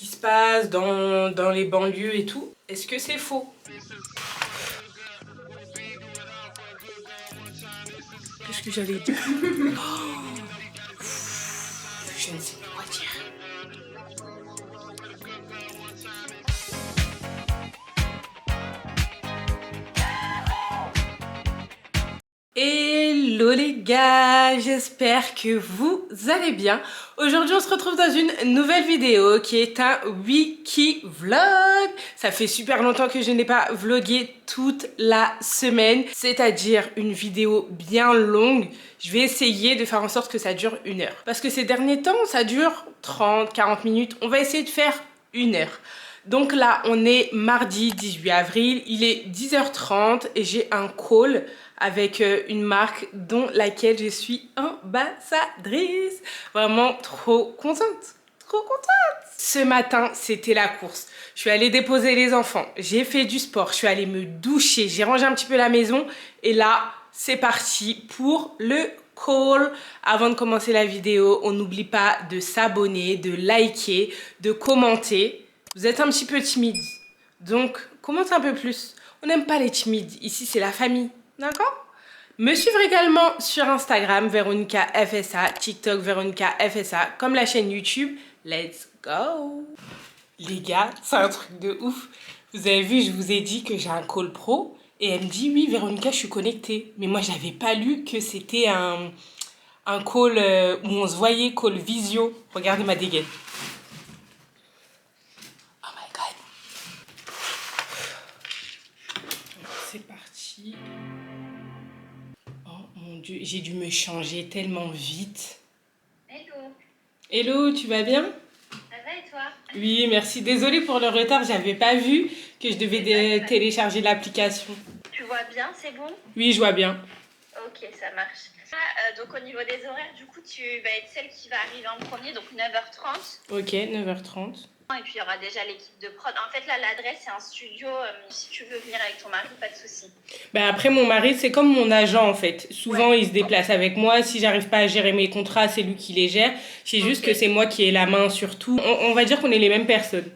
qui se passe dans les banlieues et tout. Est-ce que c'est faux? Qu'est-ce que j'allais dire? Je ne sais pas quoi dire. Hello les gars, j'espère que vous allez bien. Aujourd'hui on se retrouve dans une nouvelle vidéo qui est un wiki vlog. Ça fait super longtemps que je n'ai pas vlogué toute la semaine, c'est-à-dire une vidéo bien longue. Je vais essayer de faire en sorte que ça dure 1 heure. Parce que ces derniers temps ça dure 30-40 minutes, on va essayer de faire 1 heure. Donc là on est mardi 18 avril, il est 10h30 et j'ai un call avec une marque dont laquelle je suis ambassadrice. Vraiment trop contente, trop contente. Ce matin, c'était la course. Je suis allée déposer les enfants, j'ai fait du sport, je suis allée me doucher, j'ai rangé un petit peu la maison et là, c'est parti pour le call. Avant de commencer la vidéo, on n'oublie pas de s'abonner, de liker, de commenter. Vous êtes un petit peu timide, donc commentez un peu plus. On n'aime pas les timides, ici c'est la famille. D'accord? Me suivre également sur Instagram, Veronica FSA, TikTok, Veronica FSA, comme la chaîne YouTube. Let's go! Les gars, c'est un truc de ouf. Vous avez vu, je vous ai dit que j'ai un call pro. Et elle me dit, oui, Veronica, je suis connectée. Mais moi, j'avais pas lu que c'était un call où on se voyait, call visio. Regardez ma dégaine. Oh my God. C'est parti. Oh mon Dieu, j'ai dû me changer tellement vite. Hello. Hello, tu vas bien? Ça va et toi? Oui, merci. Désolée pour le retard, j'avais pas vu que je devais télécharger l'application. Tu vois bien, c'est bon? Oui, je vois bien. Ok, ça marche. Donc au niveau des horaires, du coup, tu vas être celle qui va arriver en premier, donc 9h30. Ok, 9h30. Et puis il y aura déjà l'équipe de prod. En fait, là, l'adresse, c'est un studio. Si tu veux venir avec ton mari, pas de souci. Bah après, mon mari, c'est comme mon agent en fait. Souvent, il se déplace avec moi. Si j'arrive pas à gérer mes contrats, c'est lui qui les gère. C'est juste que c'est moi qui ai la main sur tout. On va dire qu'on est les mêmes personnes.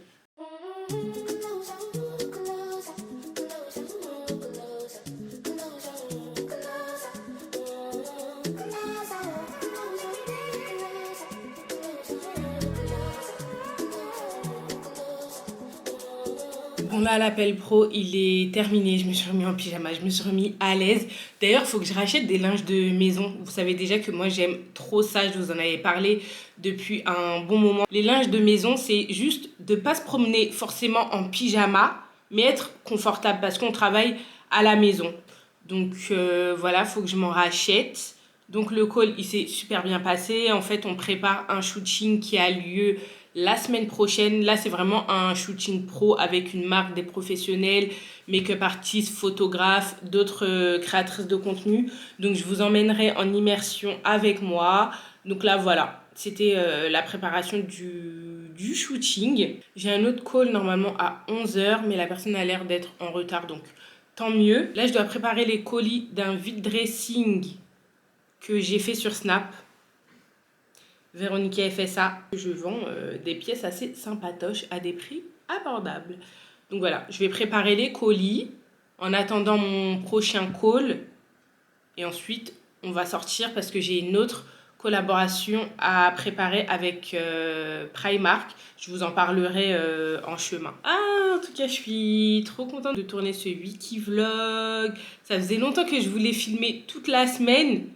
Bon là, l'appel pro, il est terminé. Je me suis remis en pyjama, je me suis remis à l'aise. D'ailleurs, il faut que je rachète des linges de maison. Vous savez déjà que moi, j'aime trop ça. Je vous en avais parlé depuis un bon moment. Les linges de maison, c'est juste de ne pas se promener forcément en pyjama, mais être confortable parce qu'on travaille à la maison. Donc voilà, il faut que je m'en rachète. Donc le call, il s'est super bien passé. En fait, on prépare un shooting qui a lieu la semaine prochaine. Là, c'est vraiment un shooting pro avec une marque, des professionnels, make-up artistes, photographes, d'autres créatrices de contenu. Donc, je vous emmènerai en immersion avec moi. Donc là, voilà. C'était la préparation du shooting. J'ai un autre call normalement à 11h, mais la personne a l'air d'être en retard, donc tant mieux. Là, je dois préparer les colis d'un vide dressing que j'ai fait sur Snap. Veronica FSA. Je vends des pièces assez sympatoches à des prix abordables. Donc voilà, je vais préparer les colis en attendant mon prochain call. Et ensuite, on va sortir parce que j'ai une autre collaboration à préparer avec Primark. Je vous en parlerai en chemin. Ah, en tout cas, je suis trop contente de tourner ce wiki vlog. Ça faisait longtemps que je voulais filmer toute la semaine.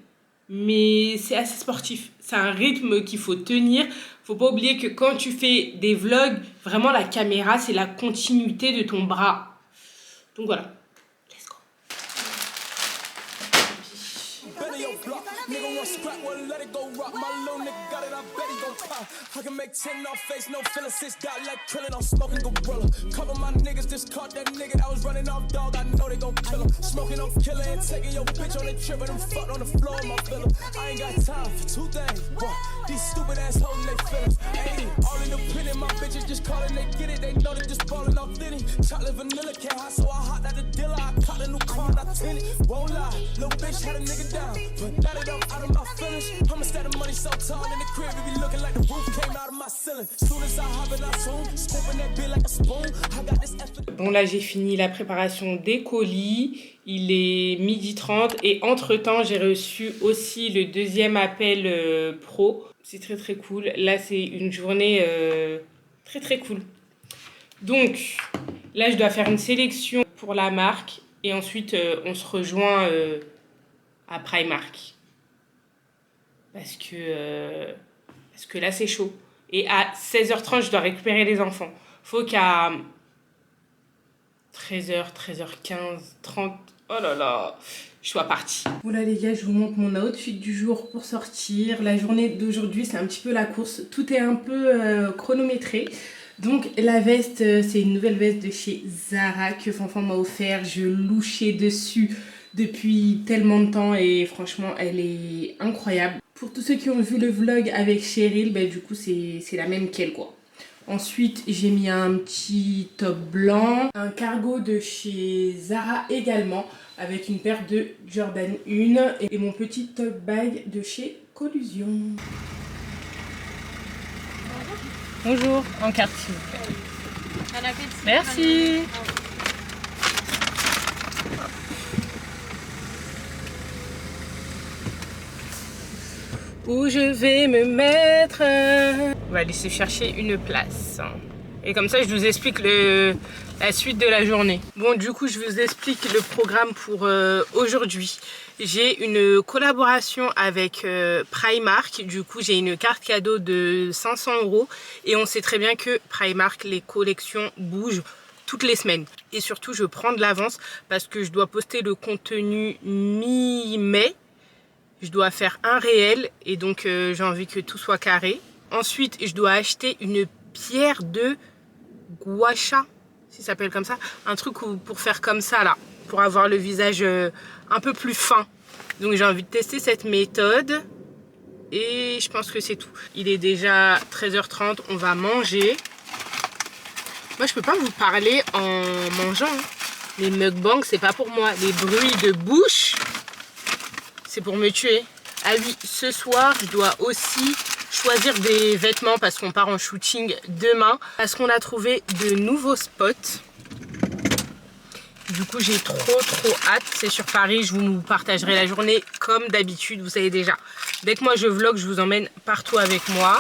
Mais c'est assez sportif. C'est un rythme qu'il faut tenir. Faut pas oublier que quand tu fais des vlogs, vraiment la caméra, c'est la continuité de ton bras. Donc voilà. Let's go. Nigga want scrap, well let it go rock. My little nigga got it, I bet he gon' pop. I can make 10 off face, no feelings, since got like krillin', I'm smoking gorilla. Cover my niggas, just caught that nigga that was running off dog, I know they gon' kill him. Smoking on killer and taking your bitch on the trip, and them fucked on the floor of my villa. I ain't got time for 2 things, boy. These stupid ass hoes, they feelings. Ayy, all independent, my bitches just callin', they get it, they know they just ballin' off Denny. Chocolate vanilla can't hide, so I hopped out the dealer, I caught a new car, and I tinted. Won't lie, little bitch had a nigga down, but now they don't out of my feelings. I'ma stack the money so tall in the crib, it be looking like the Bon là j'ai fini la préparation des colis, il est 12h30 et entre temps j'ai reçu aussi le deuxième appel pro. C'est très très cool, là c'est une journée très très cool. Donc là je dois faire une sélection pour la marque et ensuite on se rejoint à Primark. Parce que là c'est chaud. Et à 16h30 je dois récupérer les enfants. Faut qu'à 13h, 13h15, 30, oh là là, je sois partie. Voilà les gars, je vous montre mon outfit du jour pour sortir. La journée d'aujourd'hui, c'est un petit peu la course. Tout est un peu chronométré. Donc la veste, c'est une nouvelle veste de chez Zara que Fanfan m'a offert. Je louchais dessus depuis tellement de temps et franchement, elle est incroyable. Pour tous ceux qui ont vu le vlog avec Cheryl, bah, du coup, c'est la même qu'elle quoi. Ensuite, j'ai mis un petit top blanc, un cargo de chez Zara également, avec une paire de Jordan 1 et mon petit top bag de chez Collusion. Bonjour, en carte s'il vous plaît. Bon appétit. Merci. Où je vais me mettre. On va aller se chercher une place. Et comme ça, je vous explique la suite de la journée. Bon, du coup, je vous explique le programme pour aujourd'hui. J'ai une collaboration avec Primark. Du coup, j'ai une carte cadeau de 500 €. Et on sait très bien que Primark, les collections bougent toutes les semaines. Et surtout, je prends de l'avance parce que je dois poster le contenu mi-mai. Je dois faire un réel et donc j'ai envie que tout soit carré. Ensuite, je dois acheter une pierre de gua sha, si ça s'appelle comme ça. Un truc pour faire comme ça là, pour avoir le visage un peu plus fin. Donc j'ai envie de tester cette méthode et je pense que c'est tout. Il est déjà 13h30, on va manger. Moi je peux pas vous parler en mangeant. Les mukbangs c'est pas pour moi. Les bruits de bouche, c'est pour me tuer. Ah oui, ce soir, je dois aussi choisir des vêtements parce qu'on part en shooting demain. Parce qu'on a trouvé de nouveaux spots. Du coup, j'ai trop hâte. C'est sur Paris, je vous partagerai la journée comme d'habitude, vous savez déjà. Dès que moi je vlog, je vous emmène partout avec moi.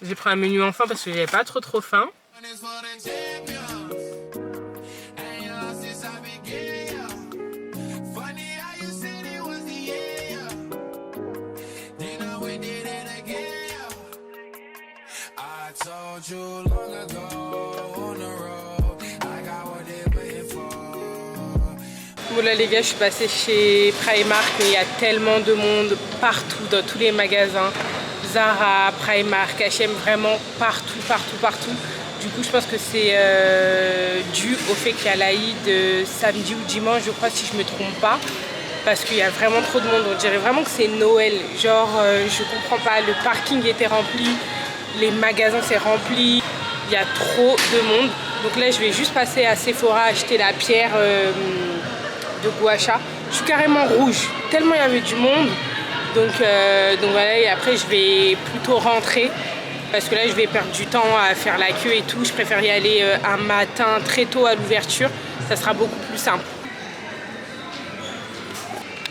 J'ai pris un menu enfant parce que j'avais pas trop faim. Bon là les gars, je suis passée chez Primark, mais il y a tellement de monde partout, dans tous les magasins. Zara, Primark, H&M, vraiment partout. Du coup, je pense que c'est dû au fait qu'il y a l'Aïd samedi ou dimanche, je crois, si je me trompe pas. Parce qu'il y a vraiment trop de monde. On dirait vraiment que c'est Noël. Genre, je comprends pas, le parking était rempli, les magasins c'est rempli, il y a trop de monde. Donc là, je vais juste passer à Sephora acheter la pierre de gua sha. Je suis carrément rouge, tellement il y avait du monde. Donc voilà, et après je vais plutôt rentrer parce que là je vais perdre du temps à faire la queue et tout. Je préfère y aller un matin très tôt à l'ouverture, ça sera beaucoup plus simple.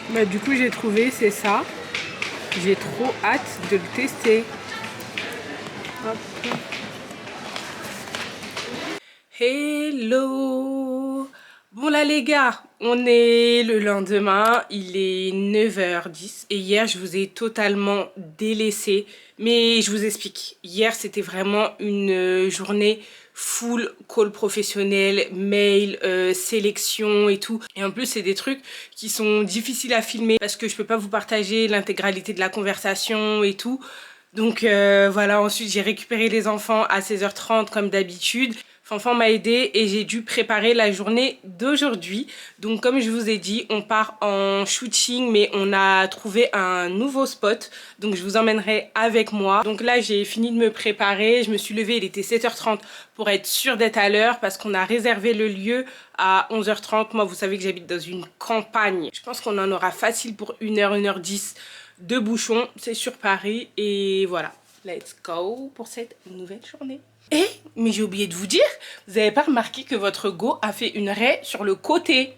Bah, du coup j'ai trouvé, c'est ça. J'ai trop hâte de le tester. Hop. Hello! Bon là les gars, on est le lendemain, il est 9h10 et hier je vous ai totalement délaissé. Mais je vous explique, hier c'était vraiment une journée full call professionnel, mail, sélection et tout. Et en plus c'est des trucs qui sont difficiles à filmer parce que je peux pas vous partager l'intégralité de la conversation et tout. Donc voilà, ensuite j'ai récupéré les enfants à 16h30 comme d'habitude. Fanfan m'a aidé et j'ai dû préparer la journée d'aujourd'hui. Donc comme je vous ai dit, on part en shooting mais on a trouvé un nouveau spot. Donc je vous emmènerai avec moi. Donc là j'ai fini de me préparer. Je me suis levée, il était 7h30 pour être sûre d'être à l'heure parce qu'on a réservé le lieu à 11h30. Moi vous savez que j'habite dans une campagne. Je pense qu'on en aura facile pour 1h, 1h10 de bouchons. C'est sur Paris et voilà. Let's go pour cette nouvelle journée. Et, mais j'ai oublié de vous dire, vous n'avez pas remarqué que votre go a fait une raie sur le côté?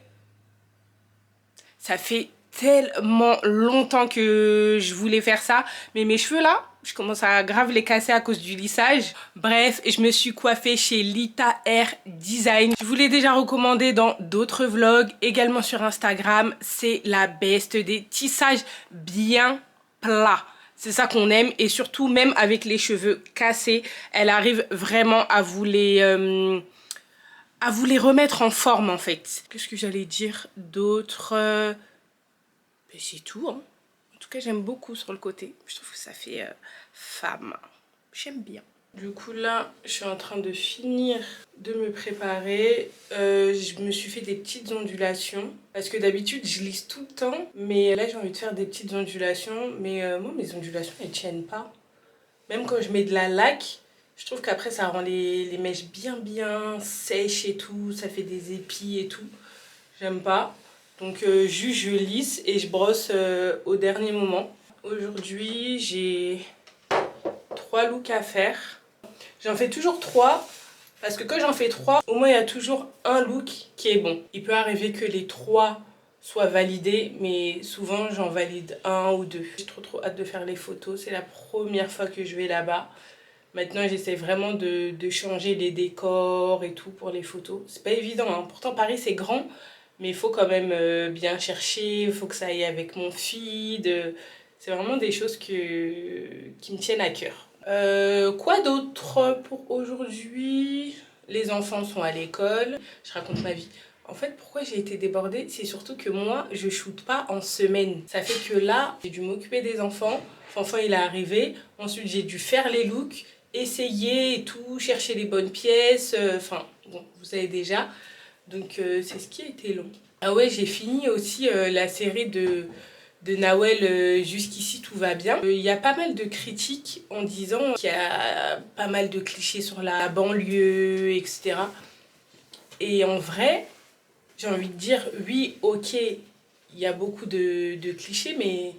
Ça fait tellement longtemps que je voulais faire ça, mais mes cheveux là, je commence à grave les casser à cause du lissage. Bref, je me suis coiffée chez Lita Hair Design. Je vous l'ai déjà recommandé dans d'autres vlogs, également sur Instagram. C'est la best des tissages bien plats. C'est ça qu'on aime et surtout même avec les cheveux cassés, elle arrive vraiment à vous les remettre en forme en fait. Qu'est-ce que j'allais dire d'autre? Ben, c'est tout hein. En tout cas j'aime beaucoup sur le côté. Je trouve que ça fait femme. J'aime bien. Du coup là je suis en train de finir de me préparer. Je me suis fait des petites ondulations parce que d'habitude je lisse tout le temps, mais là j'ai envie de faire des petites ondulations, mais moi mes ondulations elles tiennent pas. Même quand je mets de la laque, je trouve qu'après ça rend les mèches bien sèches et tout, ça fait des épis et tout. J'aime pas. Donc juste je lisse et je brosse au dernier moment. Aujourd'hui j'ai 3 looks à faire. J'en fais toujours 3 parce que quand j'en fais 3, au moins il y a toujours un look qui est bon. Il peut arriver que les 3 soient validés, mais souvent j'en valide 1 ou 2. J'ai trop hâte de faire les photos, c'est la première fois que je vais là-bas. Maintenant j'essaie vraiment de changer les décors et tout pour les photos. C'est pas évident, hein. Pourtant Paris c'est grand, mais il faut quand même bien chercher, il faut que ça aille avec mon feed. C'est vraiment des choses qui me tiennent à cœur. Quoi d'autre pour aujourd'hui? Les enfants sont à l'école. Je raconte ma vie. En fait, pourquoi j'ai été débordée? C'est surtout que moi, je shoote pas en semaine. Ça fait que là, j'ai dû m'occuper des enfants. Fanfan, il est arrivé. Ensuite, j'ai dû faire les looks, essayer et tout, chercher les bonnes pièces. Enfin, bon, vous savez déjà. Donc, c'est ce qui a été long. Ah ouais, j'ai fini aussi la série de Nawel, jusqu'ici tout va bien. Il y a pas mal de critiques en disant qu'il y a pas mal de clichés sur la banlieue, etc. Et en vrai, j'ai envie de dire, oui, ok, il y a beaucoup de clichés, mais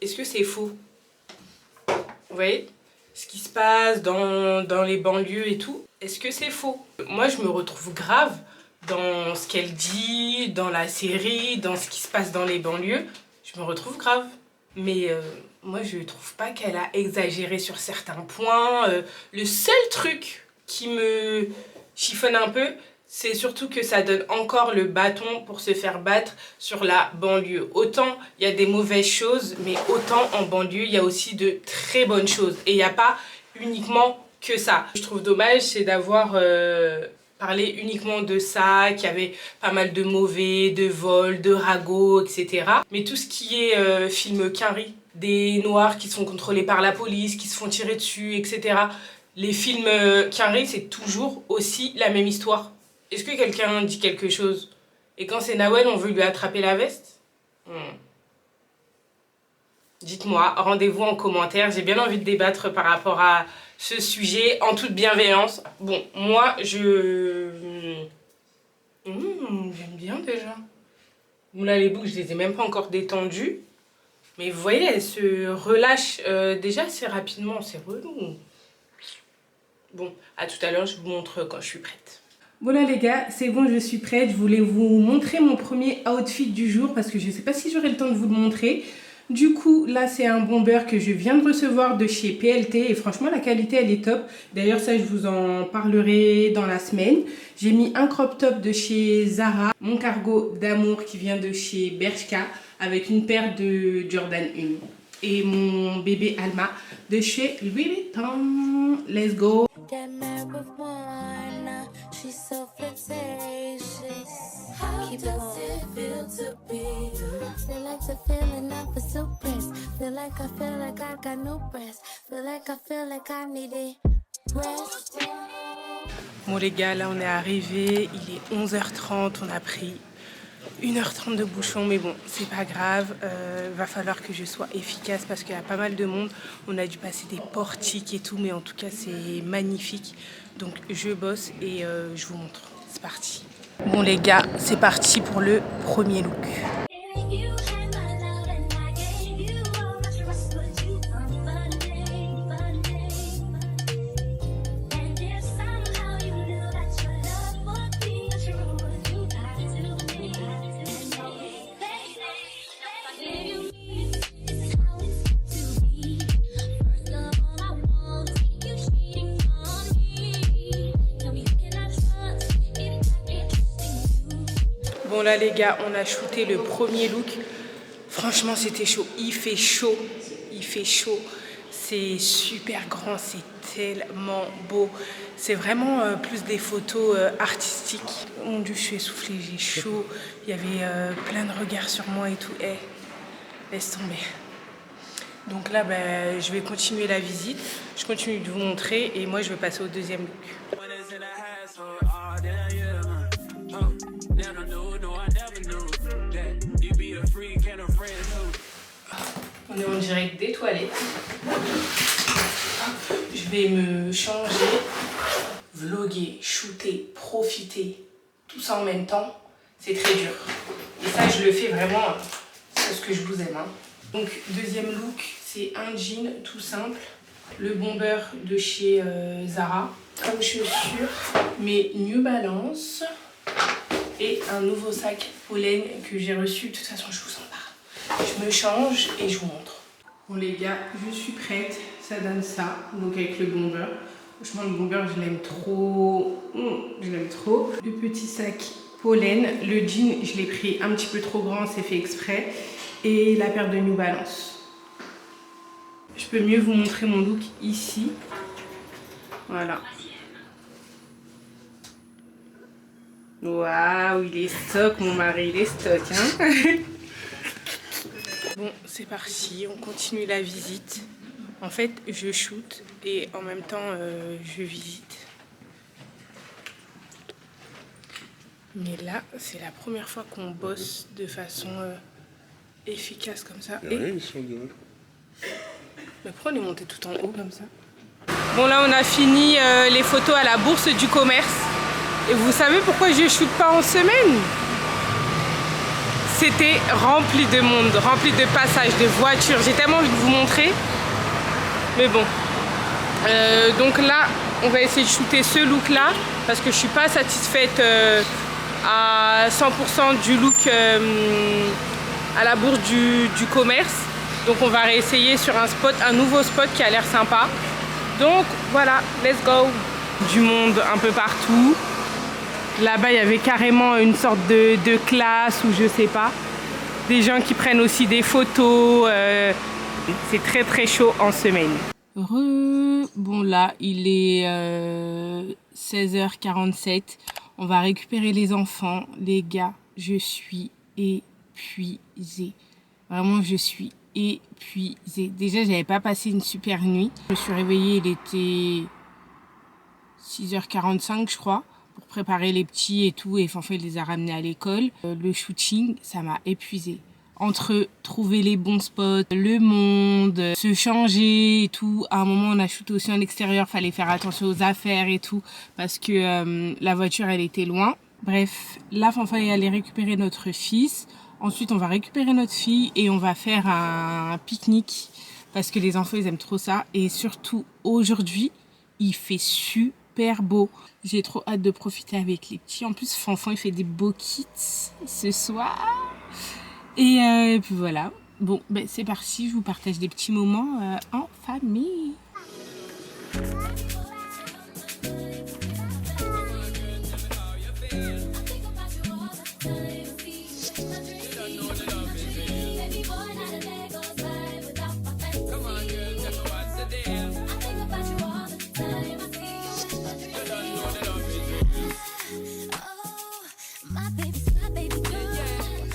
est-ce que c'est faux? Vous voyez? Ce qui se passe dans les banlieues et tout, est-ce que c'est faux? Moi, je me retrouve grave dans ce qu'elle dit, dans la série, dans ce qui se passe dans les banlieues. Je me retrouve grave. Mais moi, je trouve pas qu'elle a exagéré sur certains points. Le seul truc qui me chiffonne un peu, c'est surtout que ça donne encore le bâton pour se faire battre sur la banlieue. Autant il y a des mauvaises choses, mais autant en banlieue, il y a aussi de très bonnes choses. Et il n'y a pas uniquement que ça. Ce que je trouve dommage, c'est d'avoir parlé uniquement de ça, qu'il y avait pas mal de mauvais, de vols, de ragots, etc. Mais tout ce qui est film Quinri, des noirs qui sont contrôlés par la police, qui se font tirer dessus, etc. Les films Quinri, c'est toujours aussi la même histoire. Est-ce que quelqu'un dit quelque chose? Et quand c'est Nawel, on veut lui attraper la veste? Dites-moi, rendez-vous en commentaire. J'ai bien envie de débattre par rapport à ce sujet en toute bienveillance. Bon, moi, j'aime bien déjà. Bon, là, les boucles, je les ai même pas encore détendues. Mais vous voyez, elles se relâchent déjà assez rapidement. C'est relou. Bon, à tout à l'heure, je vous montre quand je suis prête. Voilà les gars, c'est bon, je suis prête. Je voulais vous montrer mon premier outfit du jour parce que je ne sais pas si j'aurai le temps de vous le montrer. Du coup, là, c'est un bomber que je viens de recevoir de chez PLT et franchement, la qualité, elle est top. D'ailleurs, ça, je vous en parlerai dans la semaine. J'ai mis un crop top de chez Zara, mon cargo d'amour qui vient de chez Bershka avec une paire de Jordan 1 et mon bébé Alma de chez Louis Vuitton. Let's go! She's so flirtatious. How does it feel to be you? Feel like the feeling of a surprise. Feel like I got new breasts. Feel like I need it Bon les gars, là on est arrivé, il est 11h30, on a pris 1h30 de bouchon, mais bon, c'est pas grave, va falloir que je sois efficace parce qu'il y a pas mal de monde. On a dû passer des portiques et tout, mais en tout cas c'est magnifique. Donc je bosse et je vous montre, c'est parti. Bon les gars, c'est parti pour le premier look. Bon là les gars, on a shooté le premier look. Franchement c'était chaud, il fait chaud, c'est super grand, c'est tellement beau. C'est vraiment plus des photos artistiques. Mon Dieu, je suis essoufflée, j'ai chaud. Il y avait plein de regards sur moi et tout. Laisse tomber. Donc là, je vais continuer la visite. Je continue de vous montrer et moi je vais passer au deuxième look. On est en direct des toilettes. Je vais me changer, vlogger, shooter, profiter, tout ça en même temps. C'est très dur. Et ça, je le fais vraiment parce que je vous aime. Donc, deuxième look, c'est un jean tout simple. Le bomber de chez Zara. Comme chaussure, mes New Balance. Et un nouveau sac pollen que j'ai reçu. De toute façon, je vous en parle. Je me change et je vous montre. Bon les gars, je suis prête. Ça donne ça. Donc avec le bomber. Franchement, le bomber, je l'aime trop. Je l'aime trop. Le petit sac pollen. Le jean, je l'ai pris un petit peu trop grand. C'est fait exprès. Et la paire de New Balance. Je peux mieux vous montrer mon look ici. Voilà. Waouh, il est stock, mon mari, il est stock, hein. Bon, c'est parti, on continue la visite. En fait, je shoot et en même temps, je visite. Mais là, c'est la première fois qu'on bosse de façon efficace comme ça. Et... Mais pourquoi on est monté tout en haut comme ça? Bon, là, on a fini les photos à la bourse du commerce. Et vous savez pourquoi je ne shoot pas en semaine? C'était rempli de monde, rempli de passages, de voitures. J'ai tellement envie de vous montrer. Mais bon. Donc là, on va essayer de shooter ce look-là. Parce que je ne suis pas satisfaite à 100% du look à la bourse du commerce. Donc on va réessayer sur un nouveau spot qui a l'air sympa. Donc voilà, let's go. Du monde un peu partout. Là-bas, il y avait carrément une sorte de classe ou je sais pas. Des gens qui prennent aussi des photos. C'est très très chaud en semaine. Bon là, il est 16h47. On va récupérer les enfants. Les gars, je suis épuisée. Vraiment, je suis épuisée. Déjà, j'avais pas passé une super nuit. Je me suis réveillée, il était 6h45 je crois. Pour préparer les petits et tout, et enfin il les a ramenés à l'école. Le shooting, ça m'a épuisée. Entre trouver les bons spots, le monde, se changer et tout. À un moment, on a shooté aussi en extérieur, fallait faire attention aux affaires et tout, parce que la voiture, elle était loin. Bref, là, Fanfan est allé récupérer notre fils. Ensuite, on va récupérer notre fille et on va faire un pique-nique, parce que les enfants, ils aiment trop ça. Et surtout, aujourd'hui, il fait super beau. J'ai trop hâte de profiter avec les petits. En plus, Fanfan, il fait des beaux kits ce soir. Et puis voilà. Bon, c'est parti. Je vous partage des petits moments en famille.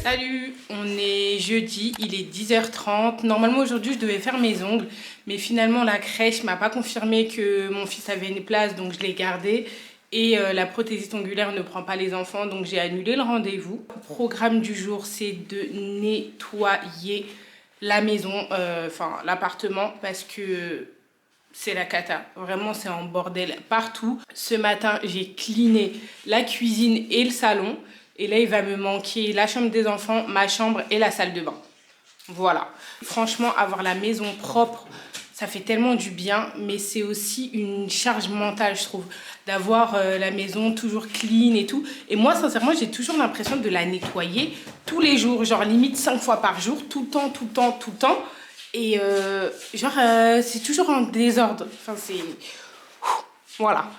Salut, on est jeudi, il est 10h30. Normalement aujourd'hui je devais faire mes ongles, mais finalement la crèche m'a pas confirmé que mon fils avait une place, donc je l'ai gardé. Et la prothésiste ongulaire ne prend pas les enfants, donc j'ai annulé le rendez-vous. Le programme du jour, c'est de nettoyer la maison, enfin l'appartement, parce que c'est la cata. Vraiment, c'est en bordel partout. Ce matin, j'ai cleané la cuisine et le salon. Et là, il va me manquer la chambre des enfants, ma chambre et la salle de bain. Voilà. Franchement, avoir la maison propre, ça fait tellement du bien. Mais c'est aussi une charge mentale, je trouve, d'avoir la maison toujours clean et tout. Et moi, sincèrement, j'ai toujours l'impression de la nettoyer tous les jours. Genre limite 5 fois par jour, tout le temps, tout le temps, tout le temps. Et c'est toujours en désordre. Enfin, c'est... Voilà.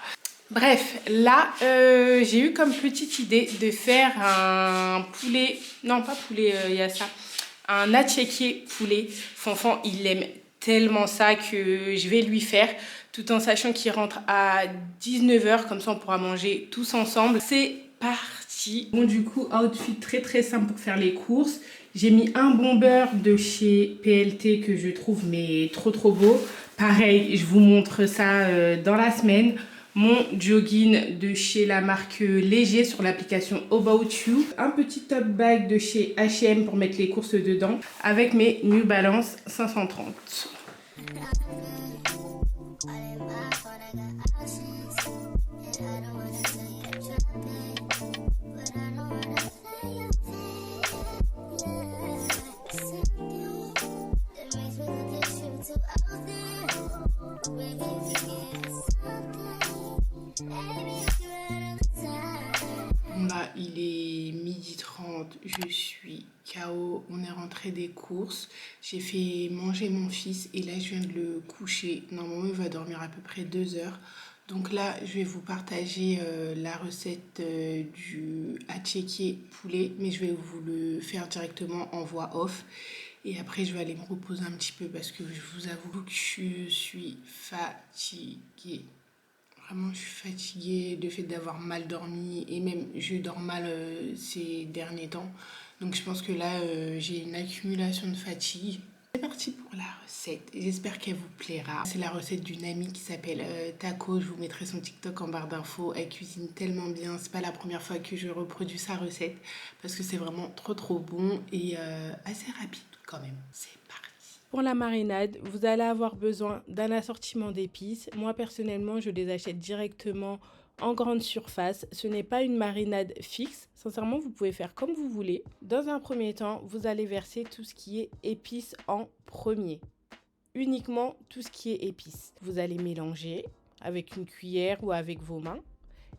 Bref, là, j'ai eu comme petite idée de faire un poulet... Non, pas poulet, il y a ça. Un attiéké poulet. Fanfan, il aime tellement ça que je vais lui faire. Tout en sachant qu'il rentre à 19h. Comme ça, on pourra manger tous ensemble. C'est parti. Bon, du coup, outfit très très simple pour faire les courses. J'ai mis un bomber de chez PLT que je trouve mais trop trop beau. Pareil, je vous montre ça dans la semaine. Mon jogging de chez la marque Léger sur l'application About You. Un petit top bag de chez H&M pour mettre les courses dedans. Avec mes New Balance 530. Bah, il est 12h30, je suis KO, on est rentré des courses, j'ai fait manger mon fils et là je viens de le coucher. Normalement il va dormir à peu près 2 heures. Donc là je vais vous partager la recette du attiéké poulet, mais je vais vous le faire directement en voix off. Et après je vais aller me reposer un petit peu parce que je vous avoue que je suis fatiguée. Vraiment, je suis fatiguée du fait d'avoir mal dormi et même je dors mal ces derniers temps. Donc je pense que là, j'ai une accumulation de fatigue. C'est parti pour la recette. J'espère qu'elle vous plaira. C'est la recette d'une amie qui s'appelle Taco. Je vous mettrai son TikTok en barre d'infos. Elle cuisine tellement bien. C'est pas la première fois que je reproduis sa recette parce que c'est vraiment trop trop bon et assez rapide quand même. C'est parti. Pour la marinade, vous allez avoir besoin d'un assortiment d'épices. Moi, personnellement, je les achète directement en grande surface. Ce n'est pas une marinade fixe. Sincèrement, vous pouvez faire comme vous voulez. Dans un premier temps, vous allez verser tout ce qui est épices en premier. Uniquement tout ce qui est épices. Vous allez mélanger avec une cuillère ou avec vos mains.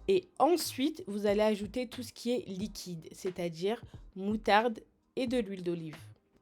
Et ensuite, vous allez ajouter tout ce qui est liquide, c'est-à-dire moutarde et de l'huile d'olive.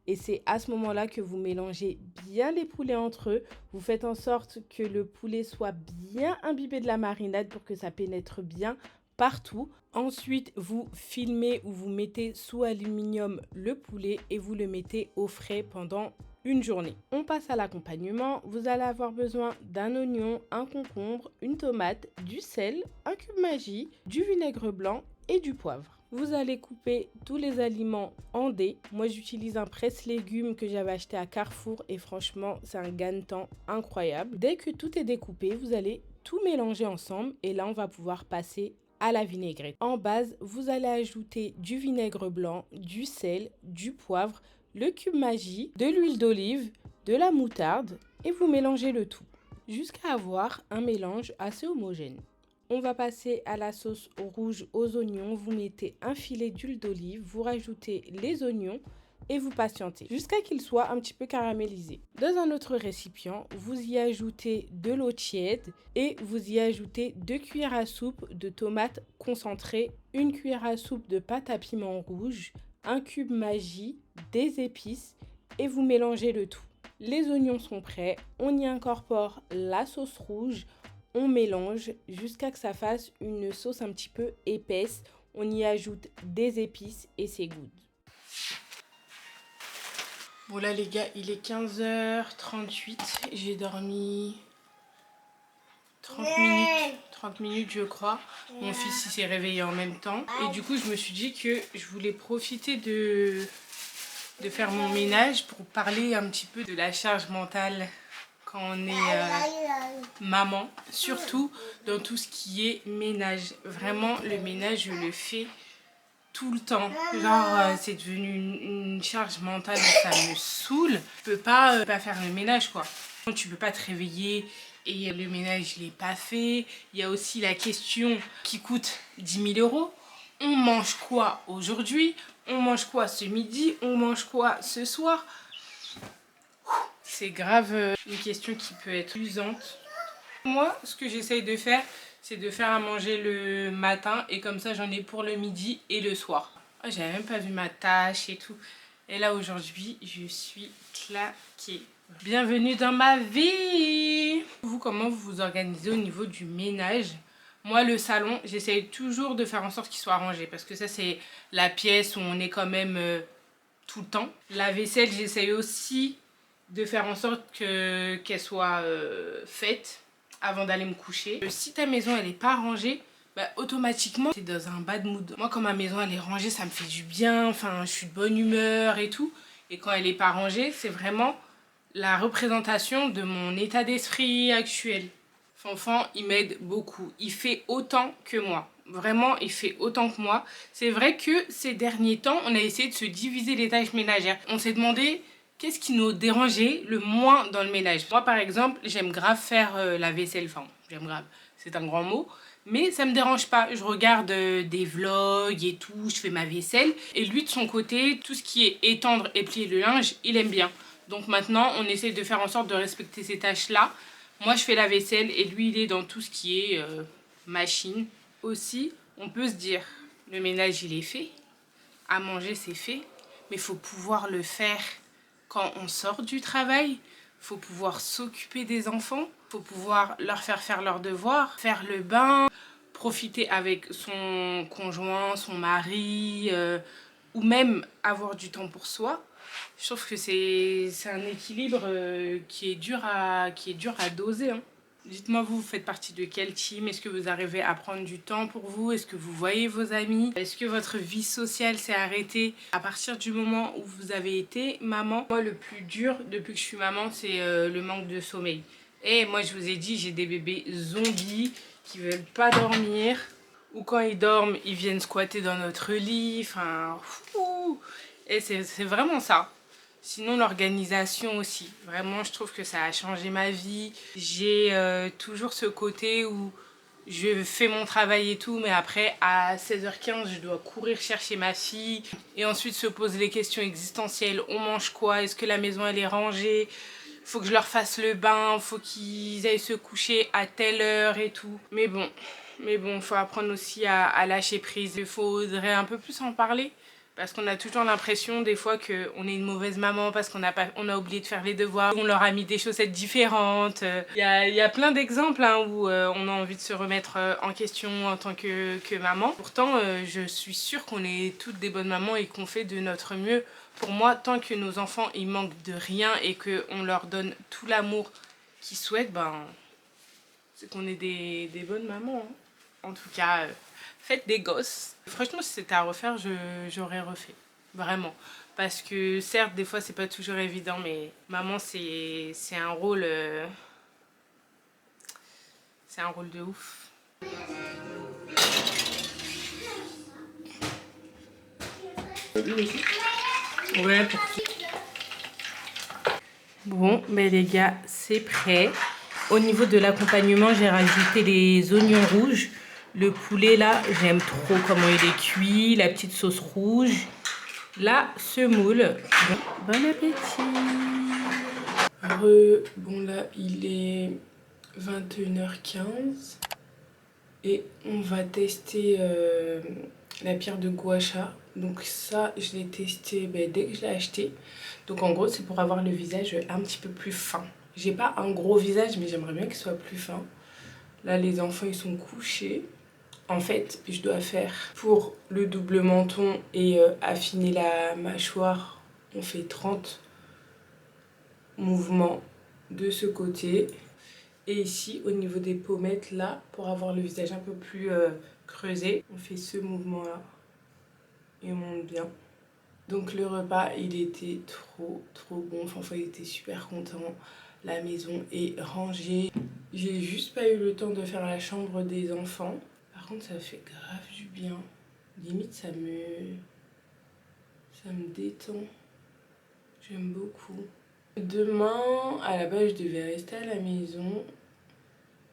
Et c'est à ce moment-là que vous mélangez bien les poulets entre eux. Vous faites en sorte que le poulet soit bien imbibé de la marinade pour que ça pénètre bien partout. Ensuite, vous filmez ou vous mettez sous aluminium le poulet et vous le mettez au frais pendant une journée. On passe à l'accompagnement. Vous allez avoir besoin d'un oignon, un concombre, une tomate, du sel, un cube Maggi, du vinaigre blanc et du poivre. Vous allez couper tous les aliments en dés. Moi, j'utilise un presse-légumes que j'avais acheté à Carrefour et franchement, c'est un gain de temps incroyable. Dès que tout est découpé, vous allez tout mélanger ensemble et là, on va pouvoir passer à la vinaigrette. En base, vous allez ajouter du vinaigre blanc, du sel, du poivre, le cube Maggi, de l'huile d'olive, de la moutarde et vous mélangez le tout jusqu'à avoir un mélange assez homogène. On va passer à la sauce rouge aux oignons. Vous mettez un filet d'huile d'olive, vous rajoutez les oignons et vous patientez jusqu'à qu'ils soient un petit peu caramélisés. Dans un autre récipient, vous y ajoutez de l'eau tiède et vous y ajoutez 2 cuillères à soupe de tomates concentrées, 1 cuillère à soupe de pâte à piment rouge, un cube Maggi, des épices et vous mélangez le tout. Les oignons sont prêts, on y incorpore la sauce rouge. On mélange jusqu'à ce que ça fasse une sauce un petit peu épaisse. On y ajoute des épices et c'est good. Bon là les gars, il est 15h38. J'ai dormi 30 minutes je crois. Mon fils il s'est réveillé en même temps. Et du coup je me suis dit que je voulais profiter de de faire mon ménage pour parler un petit peu de la charge mentale quand on est maman, surtout dans tout ce qui est ménage. Vraiment, le ménage, je le fais tout le temps. Genre, c'est devenu une charge mentale, ça me saoule. Tu peux pas faire le ménage, quoi. Tu peux pas te réveiller et le ménage, il est pas fait. Il y a aussi la question qui coûte 10 000 €. On mange quoi aujourd'hui? On mange quoi ce midi? On mange quoi ce soir? C'est grave une question qui peut être usante. Moi, ce que j'essaye de faire, c'est de faire à manger le matin et comme ça, j'en ai pour le midi et le soir. Oh, j'avais même pas vu ma tâche et tout. Et là, aujourd'hui, je suis claquée. Bienvenue dans ma vie! Vous, comment vous vous organisez au niveau du ménage? Moi, le salon, j'essaye toujours de faire en sorte qu'il soit rangé parce que ça, c'est la pièce où on est quand même tout le temps. La vaisselle, j'essaye aussi de faire en sorte qu'elle soit faite avant d'aller me coucher. Si ta maison, elle n'est pas rangée, bah, automatiquement, t'es dans un bad mood. Moi, quand ma maison, elle est rangée, ça me fait du bien. Enfin, je suis de bonne humeur et tout. Et quand elle n'est pas rangée, c'est vraiment la représentation de mon état d'esprit actuel. Fanfan, il m'aide beaucoup. Il fait autant que moi. Vraiment, il fait autant que moi. C'est vrai que ces derniers temps, on a essayé de se diviser les tâches ménagères. On s'est demandé qu'est-ce qui nous dérangeait le moins dans le ménage. Moi, par exemple, j'aime grave faire la vaisselle. Enfin, j'aime grave, c'est un grand mot. Mais ça me dérange pas. Je regarde des vlogs et tout, je fais ma vaisselle. Et lui, de son côté, tout ce qui est étendre et plier le linge, il aime bien. Donc maintenant, on essaie de faire en sorte de respecter ces tâches-là. Moi, je fais la vaisselle et lui, il est dans tout ce qui est machine. Aussi, on peut se dire, le ménage, il est fait. À manger, c'est fait. Mais il faut pouvoir le faire quand on sort du travail. Il faut pouvoir s'occuper des enfants. Il faut pouvoir leur faire leurs devoirs, faire le bain, profiter avec son conjoint, son mari, ou même avoir du temps pour soi. Je trouve que c'est un équilibre qui est dur à doser. Hein. Dites-moi, vous faites partie de quel team? Est-ce que vous arrivez à prendre du temps pour vous? Est-ce que vous voyez vos amis? Est-ce que votre vie sociale s'est arrêtée à partir du moment où vous avez été maman? Moi, le plus dur depuis que je suis maman, c'est le manque de sommeil. Et moi, je vous ai dit, j'ai des bébés zombies qui veulent pas dormir. Ou quand ils dorment, ils viennent squatter dans notre lit. Enfin, fou. Et c'est vraiment ça. Sinon, l'organisation aussi. Vraiment, je trouve que ça a changé ma vie. J'ai toujours ce côté où je fais mon travail et tout, mais après, à 16h15, je dois courir chercher ma fille. Et ensuite, se poser les questions existentielles. On mange quoi? Est-ce que la maison, elle est rangée? Faut que je leur fasse le bain. Faut qu'ils aillent se coucher à telle heure et tout. Mais bon, faut apprendre aussi à lâcher prise. Il faudrait un peu plus en parler. Parce qu'on a toujours l'impression des fois qu'on est une mauvaise maman parce qu'on a oublié de faire les devoirs, on leur a mis des chaussettes différentes. Il y a plein d'exemples hein, où on a envie de se remettre en question en tant que maman. Pourtant, je suis sûre qu'on est toutes des bonnes mamans et qu'on fait de notre mieux. Pour moi, tant que nos enfants ils manquent de rien et qu'on leur donne tout l'amour qu'ils souhaitent, ben, c'est qu'on est des bonnes mamans. Hein. En tout cas... faites des gosses. Franchement, si c'était à refaire, j'aurais refait. Vraiment. Parce que certes, des fois, c'est pas toujours évident, mais maman, c'est un rôle... c'est un rôle de ouf. Ouais, pour qui? Bon, mais les gars, c'est prêt. Au niveau de l'accompagnement, j'ai rajouté les oignons rouges. Le poulet, là, j'aime trop comment il est cuit. La petite sauce rouge. La semoule. Bon appétit. Bon, là, il est 21h15. Et on va tester la pierre de gua sha. Donc ça, je l'ai testé dès que je l'ai acheté. Donc en gros, c'est pour avoir le visage un petit peu plus fin. J'ai pas un gros visage, mais j'aimerais bien qu'il soit plus fin. Là, les enfants, ils sont couchés. En fait, je dois faire pour le double menton et affiner la mâchoire. On fait 30 mouvements de ce côté. Et ici, au niveau des pommettes, là, pour avoir le visage un peu plus creusé, on fait ce mouvement-là. Et on monte bien. Donc le repas, il était trop bon. Enfin, il était super content. La maison est rangée. J'ai juste pas eu le temps de faire la chambre des enfants. Par contre, ça fait grave du bien. Limite, ça me détend. J'aime beaucoup. Demain, à la base, je devais rester à la maison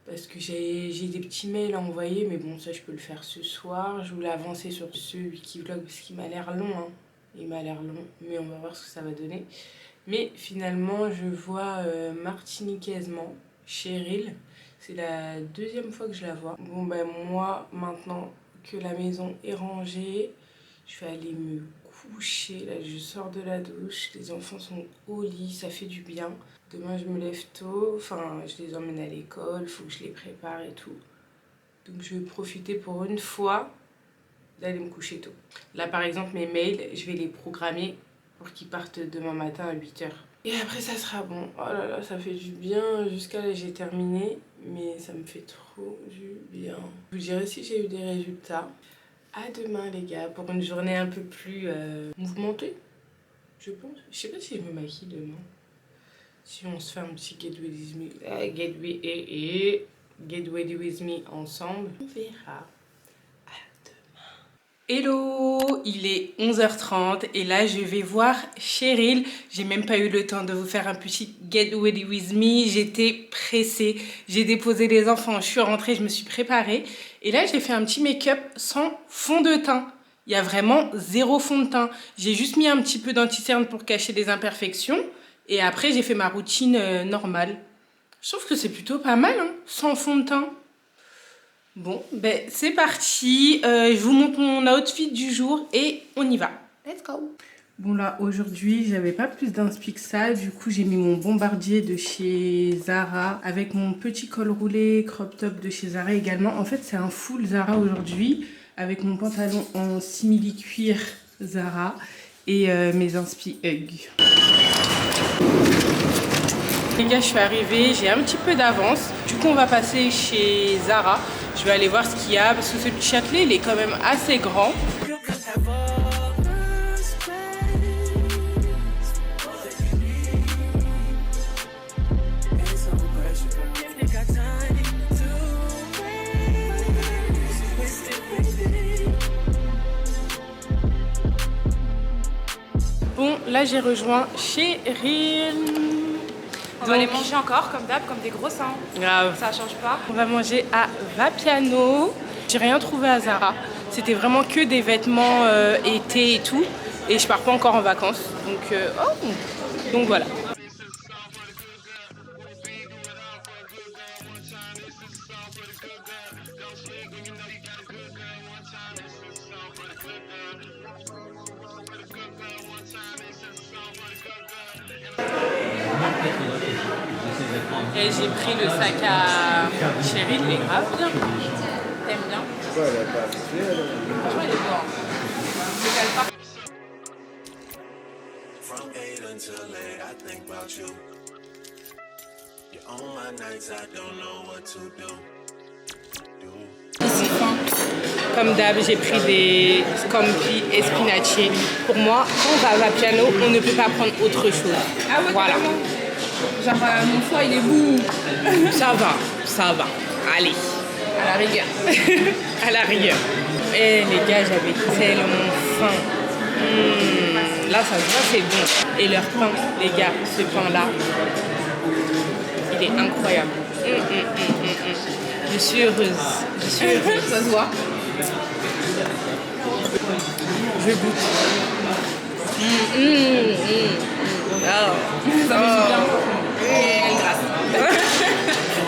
parce que j'ai des petits mails à envoyer, mais bon, ça, je peux le faire ce soir. Je voulais avancer sur ce Wikivlog parce qu'il m'a l'air long, hein. Il m'a l'air long, mais on va voir ce que ça va donner. Mais finalement, je vois martiniquaisement Cheryl. C'est la deuxième fois que je la vois. Bon, ben moi, maintenant que la maison est rangée, je vais aller me coucher. Là, je sors de la douche. Les enfants sont au lit, ça fait du bien. Demain, je me lève tôt. Enfin, je les emmène à l'école, il faut que je les prépare et tout. Donc, je vais profiter pour une fois d'aller me coucher tôt. Là, par exemple, mes mails, je vais les programmer pour qu'ils partent demain matin à 8 h. Et après, ça sera bon. Oh là là, ça fait du bien. Jusqu'à là, j'ai terminé, mais ça me fait trop du bien. Je vous dirai si j'ai eu des résultats. À demain, les gars, pour une journée un peu plus mouvementée, je pense. Je sais pas si je me maquille demain. Si on se fait un petit get ready with me ensemble, on verra. Hello, il est 11 h 30 et là je vais voir Cheryl. J'ai même pas eu le temps de vous faire un petit get ready with me. J'étais pressée, j'ai déposé les enfants, je suis rentrée, je me suis préparée. Et là j'ai fait un petit make-up sans fond de teint. Il y a vraiment zéro fond de teint. J'ai juste mis un petit peu d'anti-cerne pour cacher les imperfections. Et après j'ai fait ma routine normale. Je trouve que c'est plutôt pas mal, hein, sans fond de teint. Bon, ben c'est parti, je vous montre mon outfit du jour et on y va. Let's go. Bon là, aujourd'hui, j'avais pas plus d'inspi que ça, du coup j'ai mis mon bombardier de chez Zara avec mon petit col roulé crop top de chez Zara également. En fait, c'est un full Zara aujourd'hui avec mon pantalon en simili cuir Zara et mes inspi Hug. Les gars, je suis arrivée, j'ai un petit peu d'avance. Du coup, on va passer chez Zara. Je vais aller voir ce qu'il y a parce que celui de Châtelet, il est quand même assez grand. Bon, là, j'ai rejoint Cheryl. On va aller manger encore, comme d'hab, comme des gros seins. Grave. Ça change pas. On va manger à Vapiano. J'ai rien trouvé à Zara. C'était vraiment que des vêtements été et tout. Et je pars pas encore en vacances. Donc voilà. Et j'ai pris le sac à Cheryl, il est grave bien. T'aimes bien? Ouais, elle a pas habitué, alors. Franchement, il est beau. Je le cale pas. From 8 until late, I think about you. You're on my nights, I don't know what to do. Ici, comme d'hab, j'ai pris des scampi et spinaci. Pour moi, quand on va à Vapiano, on ne peut pas prendre autre chose. Ah ouais, voilà. Carrément. Genre, mon foie, il est boum. Ça va. Allez. À la rigueur. À la rigueur. Et les gars, j'avais tellement faim. Là, ça se voit, c'est bon. Et leur pain, les gars, ce pain-là, il est incroyable. Je suis heureuse. Ça se voit. Je goûte. Ça me dit bien. Et elle grasse.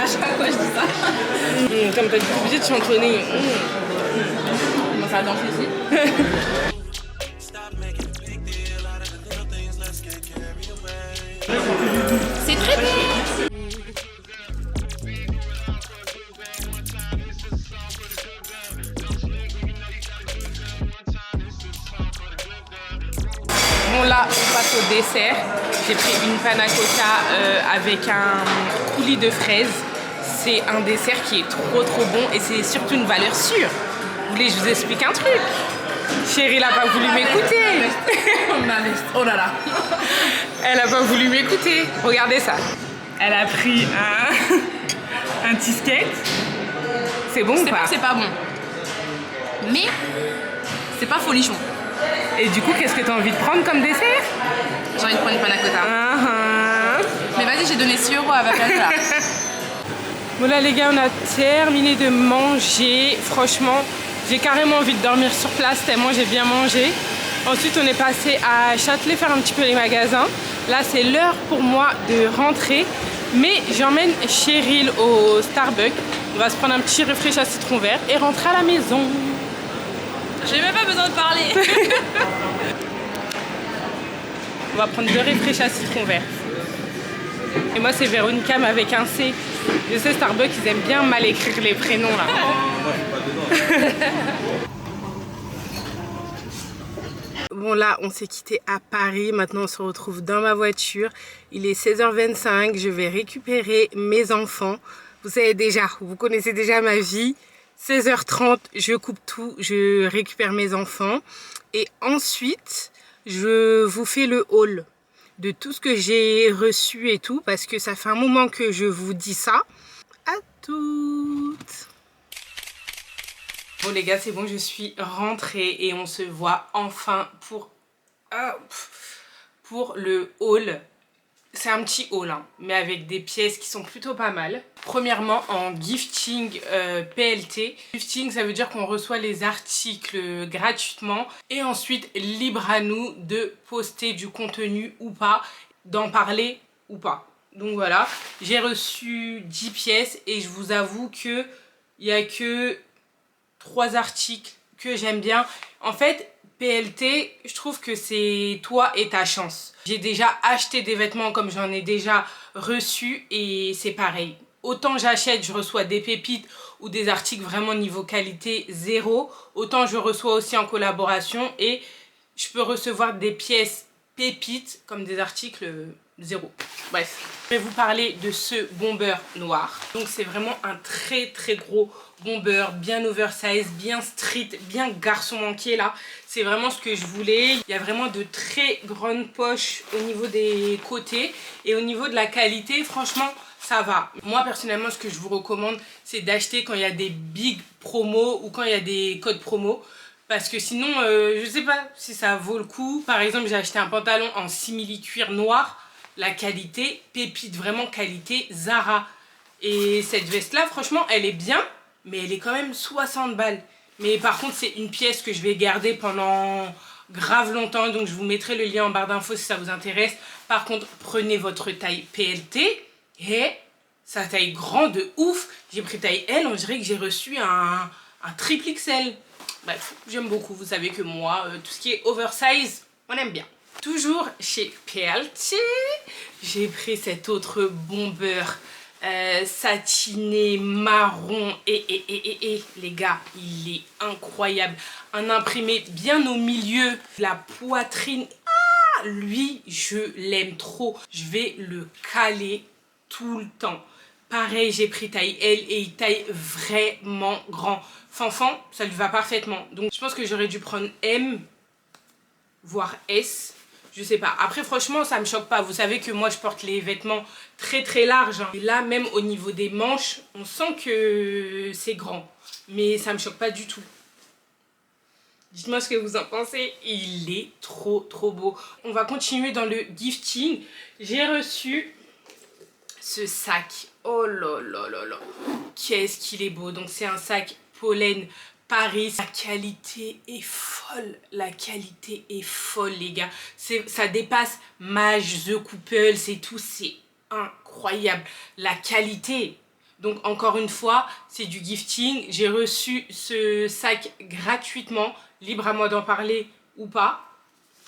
À chaque fois, je dis ça. Comme t'as dit, obligé de chantonner. Comment ça danse ici? C'est très bon. Bon là, on passe au dessert. J'ai pris une panna cotta avec un coulis de fraises. C'est un dessert qui est trop bon et c'est surtout une valeur sûre. Vous voulez que je vous explique un truc? Chérie, elle a pas voulu m'écouter. Ma veste. Oh là là. Elle a pas voulu m'écouter. Regardez ça. Elle a pris un petit skate. C'est bon ou C'est pas? pas que c'est pas bon. Mais c'est pas folichon. Et du coup, qu'est-ce que t'as envie de prendre comme dessert? J'ai envie de prendre une panna cotta. Mais vas-y, j'ai donné 6 € à Vapiano là. Bon là les gars, on a terminé de manger. Franchement, j'ai carrément envie de dormir sur place tellement j'ai bien mangé. Ensuite, on est passé à Châtelet faire un petit peu les magasins. Là, c'est l'heure pour moi de rentrer. Mais j'emmène Cheryl au Starbucks. On va se prendre un petit réfléchi à citron vert et rentrer à la maison. J'ai même pas besoin de parler. On va prendre 2 réfléchis à citron vert. Et moi, c'est Véronica, mais avec un C. Je sais, Starbucks, ils aiment bien mal écrire les prénoms là. Bon là, on s'est quitté à Paris. Maintenant, on se retrouve dans ma voiture. Il est 16h25. Je vais récupérer mes enfants. Vous savez déjà, vous connaissez déjà ma vie. 16h30, je coupe tout, je récupère mes enfants. Et ensuite, je vous fais le haul de tout ce que j'ai reçu et tout. Parce que ça fait un moment que je vous dis ça. À toutes! Bon les gars, c'est bon, je suis rentrée et on se voit enfin pour le haul. C'est un petit haul, hein, mais avec des pièces qui sont plutôt pas mal. Premièrement, en gifting PLT. Gifting, ça veut dire qu'on reçoit les articles gratuitement. Et ensuite, libre à nous de poster du contenu ou pas, d'en parler ou pas. Donc voilà, j'ai reçu 10 pièces et je vous avoue qu'il n'y a que 3 articles que j'aime bien. En fait, PLT, je trouve que c'est toi et ta chance. J'ai déjà acheté des vêtements comme j'en ai déjà reçu et c'est pareil. Autant j'achète, je reçois des pépites ou des articles vraiment niveau qualité 0. Autant je reçois aussi en collaboration et je peux recevoir des pièces pépites comme des articles 0. Bref, je vais vous parler de ce bomber noir. Donc c'est vraiment un très très gros bomber, bien oversize, bien street, bien garçon manqué là. C'est vraiment ce que je voulais. Il y a vraiment de très grandes poches au niveau des côtés. Et au niveau de la qualité, franchement, ça va. Moi personnellement, ce que je vous recommande, c'est d'acheter quand il y a des big promos ou quand il y a des codes promo. Parce que sinon, je sais pas si ça vaut le coup. Par exemple, j'ai acheté un pantalon en simili-cuir noir. La qualité, pépite, vraiment qualité Zara. Et cette veste-là, franchement, elle est bien, mais elle est quand même 60 balles. Mais par contre, c'est une pièce que je vais garder pendant grave longtemps. Donc, je vous mettrai le lien en barre d'infos si ça vous intéresse. Par contre, prenez votre taille PLT. Et sa taille grande de ouf. J'ai pris taille L, on dirait que j'ai reçu un triple XL. Bref, j'aime beaucoup. Vous savez que moi, tout ce qui est oversize, on aime bien. Toujours chez PLT, j'ai pris cet autre bomber satiné, marron et les gars, il est incroyable. Un imprimé bien au milieu de la poitrine. Ah, lui, je l'aime trop. Je vais le caler tout le temps. Pareil, j'ai pris taille L et il taille vraiment grand. Fanfan, ça lui va parfaitement. Donc, je pense que j'aurais dû prendre M, voire S. Je sais pas. Après, franchement, ça me choque pas. Vous savez que moi, je porte les vêtements très très larges. Hein. Et là, même au niveau des manches, on sent que c'est grand. Mais ça me choque pas du tout. Dites-moi ce que vous en pensez. Il est trop trop beau. On va continuer dans le gifting. J'ai reçu ce sac. Oh là là là là. Qu'est-ce qu'il est beau. Donc, c'est un sac Pollen Paris. La qualité est folle. La qualité est folle, les gars. Ça dépasse Mage, The Couple, c'est tout. C'est incroyable. La qualité. Donc, encore une fois, c'est du gifting. J'ai reçu ce sac gratuitement. Libre à moi d'en parler ou pas.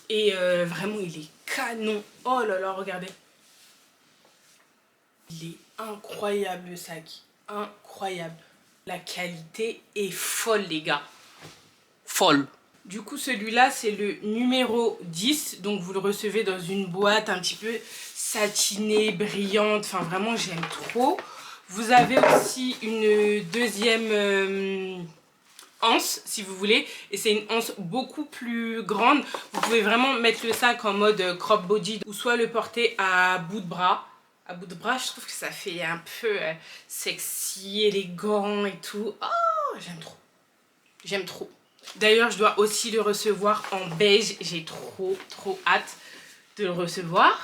Et vraiment, il est canon. Oh là là, regardez. Il est incroyable, le sac. Incroyable. La qualité est folle, les gars. Folle. Du coup, celui-là, c'est le numéro 10. Donc, vous le recevez dans une boîte un petit peu satinée, brillante. Enfin, vraiment, j'aime trop. Vous avez aussi une deuxième anse si vous voulez, et c'est une anse beaucoup plus grande. Vous pouvez vraiment mettre le sac en mode crop body ou soit le porter à bout de bras. À bout de bras, je trouve que ça fait un peu sexy, élégant et tout. Oh, j'aime trop. J'aime trop. D'ailleurs, je dois aussi le recevoir en beige. J'ai trop hâte de le recevoir.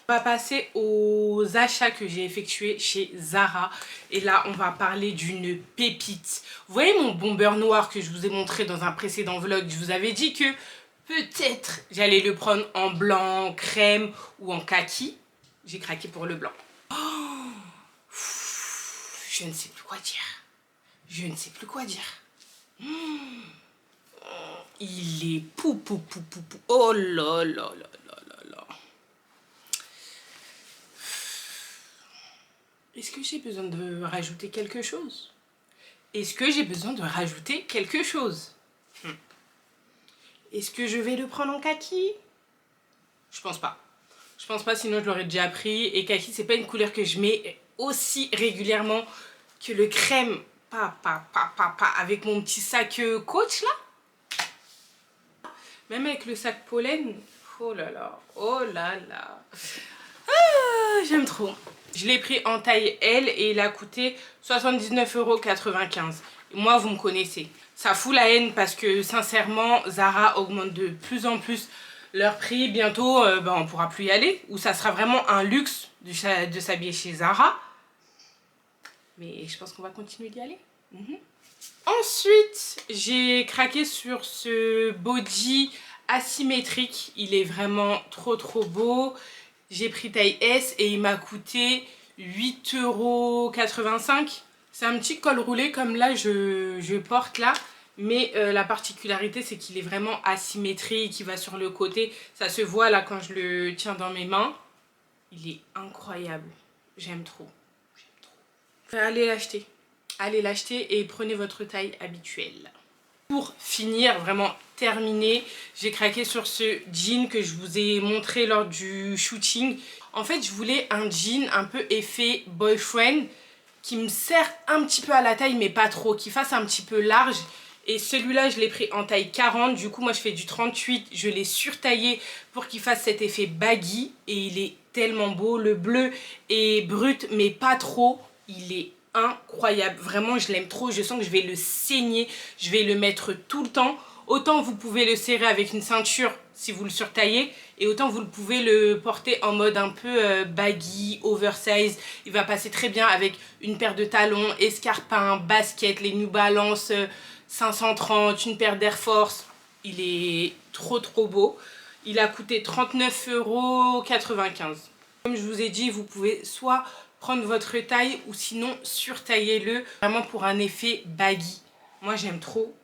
On va passer aux achats que j'ai effectués chez Zara. Et là, on va parler d'une pépite. Vous voyez mon bomber noir que je vous ai montré dans un précédent vlog? Je vous avais dit que peut-être j'allais le prendre en blanc, crème ou en kaki. J'ai craqué pour le blanc. Oh, je ne sais plus quoi dire. Je ne sais plus quoi dire. Il est pou. Oh là là. Est-ce que j'ai besoin de rajouter quelque chose? Est-ce que j'ai besoin de rajouter quelque chose? Est-ce que je vais le prendre en kaki? Je pense pas. Je pense pas, sinon je l'aurais déjà pris. Et kaki, c'est pas une couleur que je mets aussi régulièrement que le crème. Pas. Avec mon petit sac Coach là. Même avec le sac pollen. Oh là là. Ah, j'aime trop. Je l'ai pris en taille L et il a coûté 79,95 €. Moi, vous me connaissez. Ça fout la haine parce que sincèrement, Zara augmente de plus en plus leur prix. Bientôt, on pourra plus y aller. Ou ça sera vraiment un luxe de s'habiller chez Zara. Mais je pense qu'on va continuer d'y aller. Ensuite, j'ai craqué sur ce body asymétrique. Il est vraiment trop beau. J'ai pris taille S et il m'a coûté 8,85 €. C'est un petit col roulé comme là je porte là. Mais la particularité c'est qu'il est vraiment asymétrique, il va sur le côté. Ça se voit là quand je le tiens dans mes mains. Il est incroyable. J'aime trop. Allez l'acheter. Allez l'acheter et prenez votre taille habituelle. Pour finir, vraiment terminer, j'ai craqué sur ce jean que je vous ai montré lors du shooting. En fait, je voulais un jean un peu effet boyfriend qui me serre un petit peu à la taille mais pas trop, qui fasse un petit peu large. Et celui-là, je l'ai pris en taille 40. Du coup, moi, je fais du 38. Je l'ai surtaillé pour qu'il fasse cet effet baggy. Et il est tellement beau. Le bleu est brut mais pas trop. Il est incroyable, vraiment je l'aime trop, je sens que je vais le saigner, je vais le mettre tout le temps. Autant vous pouvez le serrer avec une ceinture si vous le surtaillez, et autant vous pouvez le porter en mode un peu baggy, oversize. Il va passer très bien avec une paire de talons, escarpins, baskets, les New Balance 530, une paire d'Air Force. Il est trop beau. Il a coûté 39,95 €. Comme je vous ai dit, vous pouvez soit prendre votre taille ou sinon surtaillez-le vraiment pour un effet baggy. Moi j'aime trop,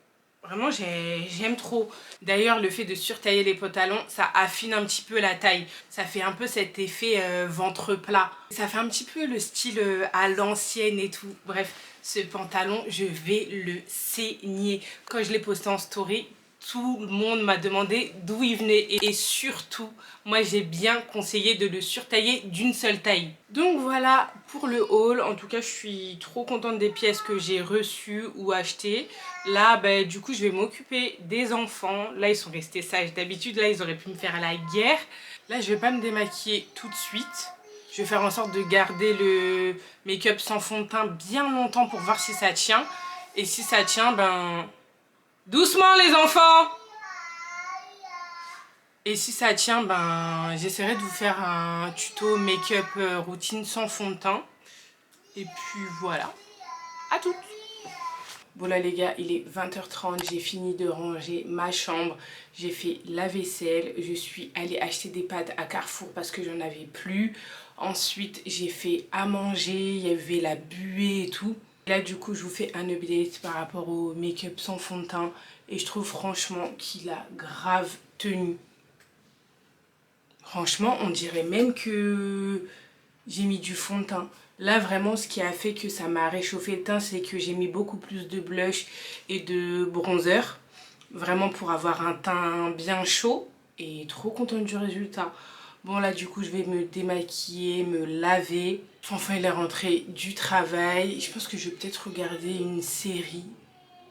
vraiment j'aime trop. D'ailleurs le fait de surtailler les pantalons, ça affine un petit peu la taille. Ça fait un peu cet effet ventre plat. Ça fait un petit peu le style à l'ancienne et tout. Bref, ce pantalon je vais le saigner. Quand je l'ai posté en story, tout le monde m'a demandé d'où il venait et surtout moi j'ai bien conseillé de le surtailler d'une seule taille. Donc voilà pour le haul. En tout cas je suis trop contente des pièces que j'ai reçues ou achetées. Là du coup je vais m'occuper des enfants. Là ils sont restés sages. D'habitude là ils auraient pu me faire la guerre. Là je vais pas me démaquiller tout de suite. Je vais faire en sorte de garder le make-up sans fond de teint bien longtemps pour voir si ça tient. Et si ça tient doucement les enfants! Et si ça tient, j'essaierai de vous faire un tuto make-up routine sans fond de teint. Et puis voilà. À toutes! Bon là les gars, il est 20h30, j'ai fini de ranger ma chambre. J'ai fait la vaisselle, je suis allée acheter des pâtes à Carrefour parce que j'en avais plus. Ensuite j'ai fait à manger, il y avait la buée et tout. Là du coup je vous fais un update par rapport au make-up sans fond de teint et je trouve franchement qu'il a grave tenu. Franchement on dirait même que j'ai mis du fond de teint. Là vraiment ce qui a fait que ça m'a réchauffé le teint, c'est que j'ai mis beaucoup plus de blush et de bronzer. Vraiment pour avoir un teint bien chaud et trop contente du résultat. Bon là du coup je vais me démaquiller, me laver. Enfin il est rentré du travail. Je pense que je vais peut-être regarder une série.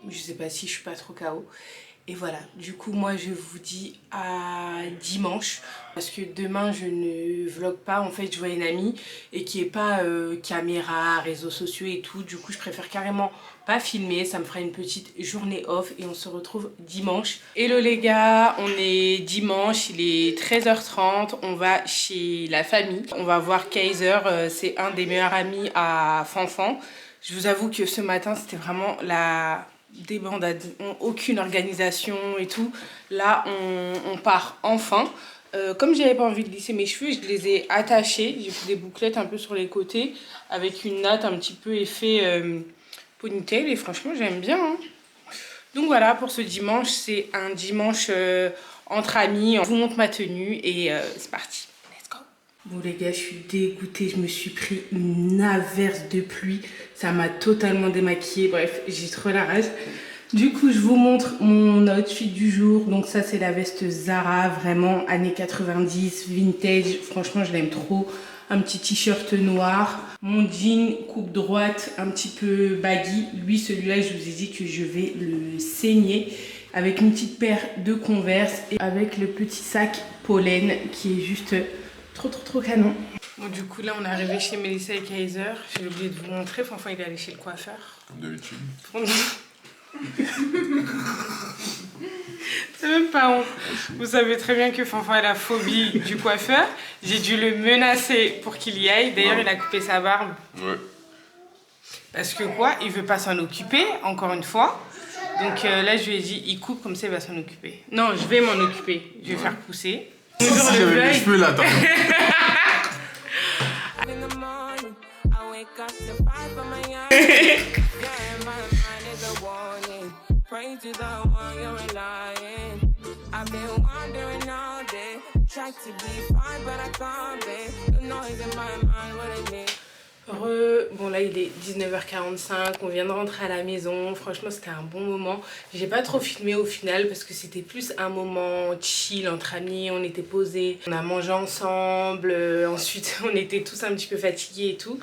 Je sais pas si je suis pas trop KO. Et voilà, du coup moi je vous dis à dimanche parce que demain je ne vlog pas. En fait je vois une amie et qui est pas caméra, réseaux sociaux et tout. Du coup je préfère carrément pas filmer, ça me fera une petite journée off et on se retrouve dimanche. Hello les gars, on est dimanche, il est 13h30, on va chez la famille. On va voir Kaiser, c'est un des meilleurs amis à Fanfan. Je vous avoue que ce matin c'était vraiment la débandade, aucune organisation et tout. Là on part enfin. Comme j'avais pas envie de lisser mes cheveux, je les ai attachés. J'ai fait des bouclettes un peu sur les côtés avec une natte un petit peu effet ponytail et franchement j'aime bien. Hein. Donc voilà, pour ce dimanche, c'est un dimanche entre amis. Je vous montre ma tenue et c'est parti. Let's go. Bon les gars, je suis dégoûtée. Je me suis pris une averse de pluie. Ça m'a totalement démaquillée. Bref, j'ai trop la rage. Du coup, je vous montre mon outfit du jour. Donc ça, c'est la veste Zara, vraiment années 90, vintage. Franchement, je l'aime trop. Un petit t-shirt noir. Mon jean coupe droite, un petit peu baggy. Lui, celui-là, je vous ai dit que je vais le saigner. Avec une petite paire de Converse et avec le petit sac Pollen qui est juste trop canon. Bon, du coup, là, on est arrivé chez Melissa et Kaiser. J'ai oublié de vous montrer. Enfin, il est allé chez le coiffeur. Comme d'habitude. C'est même pas honte. Vous savez très bien que Fanfan a la phobie du coiffeur. J'ai dû le menacer pour qu'il y aille. D'ailleurs, il a coupé sa barbe. Ouais. Parce que quoi, il veut pas s'en occuper, encore une fois. Donc là, je lui ai dit, il coupe, comme ça, il va s'en occuper. Non, je vais m'en occuper. Je vais faire pousser. Si j'avais mes cheveux là, attends. Bon là il est 19h45, on vient de rentrer à la maison, franchement c'était un bon moment. J'ai pas trop filmé au final parce que c'était plus un moment chill entre amis, on était posés, on a mangé ensemble, ensuite on était tous un petit peu fatigués et tout.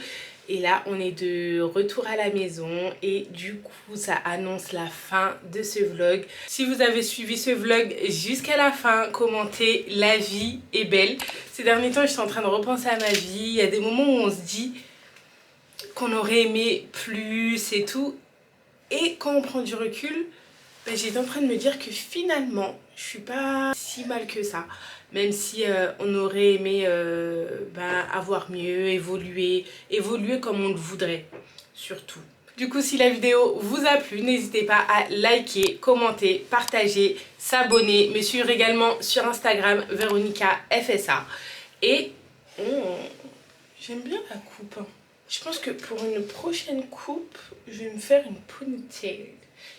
Et là on est de retour à la maison et du coup ça annonce la fin de ce vlog. Si vous avez suivi ce vlog jusqu'à la fin, commentez, la vie est belle. Ces derniers temps je suis en train de repenser à ma vie, il y a des moments où on se dit qu'on aurait aimé plus et tout. Et quand on prend du recul, j'étais en train de me dire que finalement, je suis pas si mal que ça. Même si on aurait aimé avoir mieux, évoluer comme on le voudrait, surtout. Du coup, si la vidéo vous a plu, n'hésitez pas à liker, commenter, partager, s'abonner, me suivre également sur Instagram, Veronica FSA. Et j'aime bien la coupe. Je pense que pour une prochaine coupe, je vais me faire une ponytail.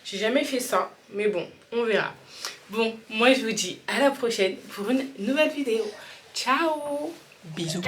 J'ai jamais fait ça, mais bon, on verra. Bon, moi je vous dis à la prochaine pour une nouvelle vidéo. Ciao! Bisous!